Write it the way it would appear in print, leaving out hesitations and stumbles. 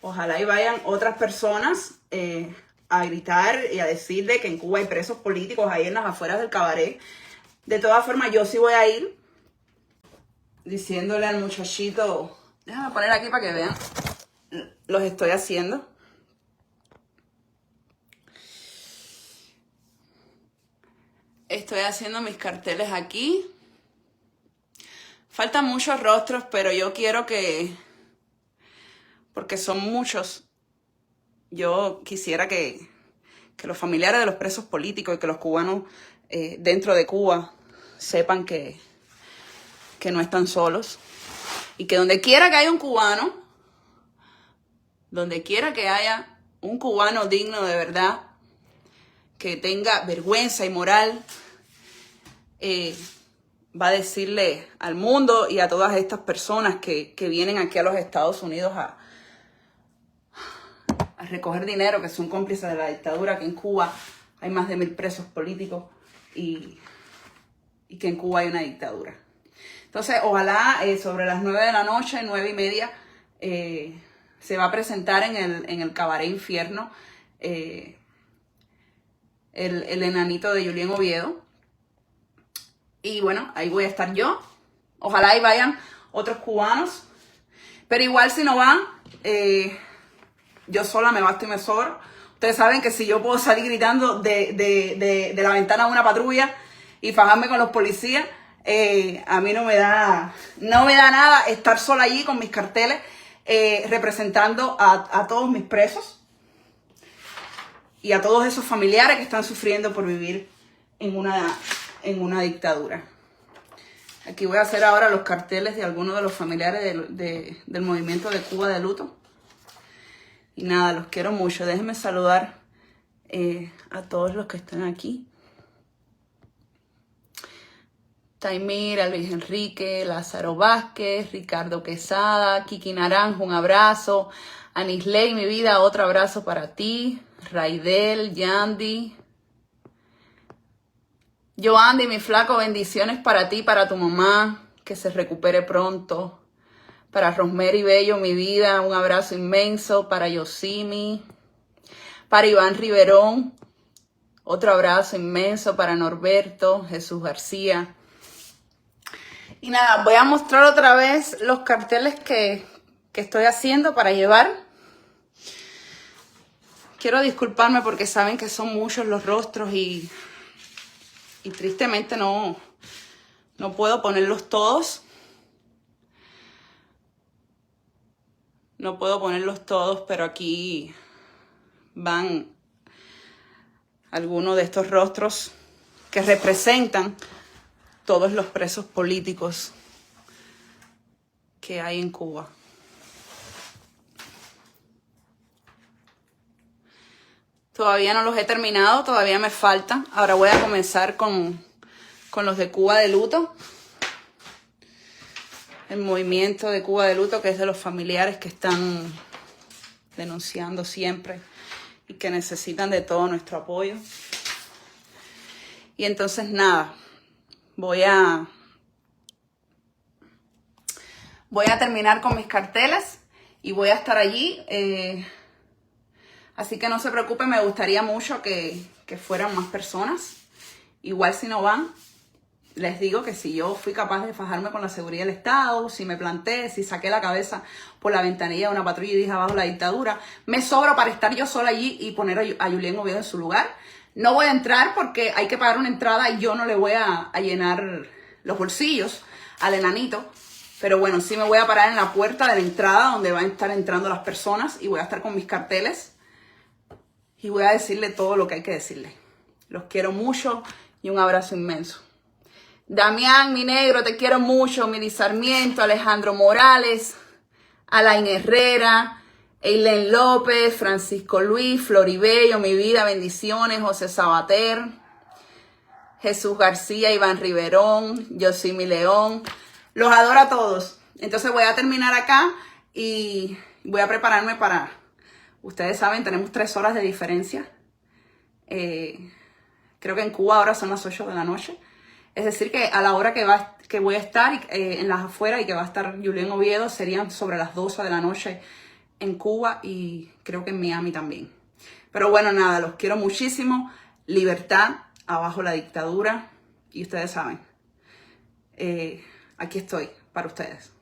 Ojalá y vayan otras personas a gritar y a decirle que en Cuba hay presos políticos ahí en las afueras del cabaret. De todas formas, yo sí voy a ir diciéndole al muchachito, déjame poner aquí para que vean, los estoy haciendo. Estoy haciendo mis carteles aquí. Faltan muchos rostros, pero yo quiero que, porque son muchos, yo quisiera que los familiares de los presos políticos y que los cubanos dentro de Cuba sepan que no están solos. Y que donde quiera que haya un cubano, donde quiera que haya un cubano digno de verdad, que tenga vergüenza y moral, va a decirle al mundo y a todas estas personas que vienen aquí a los Estados Unidos a recoger dinero, que son cómplices de la dictadura, que en Cuba hay más de 1000 presos políticos y que en Cuba hay una dictadura. Entonces, ojalá sobre las 9 de la noche, 9:30, se va a presentar en el Cabaret Infierno el enanito de Julián Oviedo. Y bueno, ahí voy a estar yo. Ojalá y vayan otros cubanos. Pero igual si no van, yo sola me basto y me sobro. Ustedes saben que si yo puedo salir gritando de la ventana de una patrulla y fajarme con los policías, a mí no me da nada estar sola allí con mis carteles representando a todos mis presos y a todos esos familiares que están sufriendo por vivir en una dictadura. Aquí voy a hacer ahora los carteles de algunos de los familiares del movimiento de Cuba de luto. Y nada, los quiero mucho. Déjenme saludar a todos los que están aquí. Taimira, Luis Enrique, Lázaro Vázquez, Ricardo Quesada, Kiki Naranjo, un abrazo. Anisley, mi vida, otro abrazo para ti. Raidel, Yandy. Joandy, mi flaco, bendiciones para ti, para tu mamá, que se recupere pronto. Para Rosemary Bello, mi vida, un abrazo inmenso. Para Yosimi, para Iván Riverón, otro abrazo inmenso. Para Norberto, Jesús García. Y nada, voy a mostrar otra vez los carteles que estoy haciendo para llevar. Quiero disculparme porque saben que son muchos los rostros y tristemente no puedo ponerlos todos. No puedo ponerlos todos, pero aquí van algunos de estos rostros que representan todos los presos políticos que hay en Cuba. Todavía no los he terminado, todavía me faltan. Ahora voy a comenzar con los de Cuba de luto. El movimiento de Cuba de luto, que es de los familiares que están denunciando siempre y que necesitan de todo nuestro apoyo. Y entonces nada, voy a terminar con mis carteles y voy a estar allí. Así que no se preocupen, me gustaría mucho que fueran más personas. Igual si no van, les digo que si yo fui capaz de fajarme con la seguridad del Estado, si me planté, si saqué la cabeza por la ventanilla de una patrulla y dije abajo la dictadura, me sobra para estar yo sola allí y poner a Julián Oviedo en su lugar. No voy a entrar porque hay que pagar una entrada y yo no le voy a llenar los bolsillos al enanito. Pero bueno, sí me voy a parar en la puerta de la entrada donde van a estar entrando las personas y voy a estar con mis carteles y voy a decirle todo lo que hay que decirle. Los quiero mucho y un abrazo inmenso. Damián, mi negro, te quiero mucho. Mili Sarmiento, Alejandro Morales, Alain Herrera, Eileen López, Francisco Luis, Floribello, mi vida, bendiciones, José Sabater, Jesús García, Iván Riverón, Yosimi León. Los adoro a todos. Entonces voy a terminar acá y voy a prepararme para... Ustedes saben, tenemos 3 horas de diferencia. Creo que en Cuba ahora son las 8 de la noche. Es decir, que a la hora que que voy a estar en las afueras y que va a estar Julián Oviedo serían sobre las 12 de la noche en Cuba y creo que en Miami también. Pero bueno, nada, los quiero muchísimo. Libertad, abajo la dictadura. Y ustedes saben, aquí estoy para ustedes.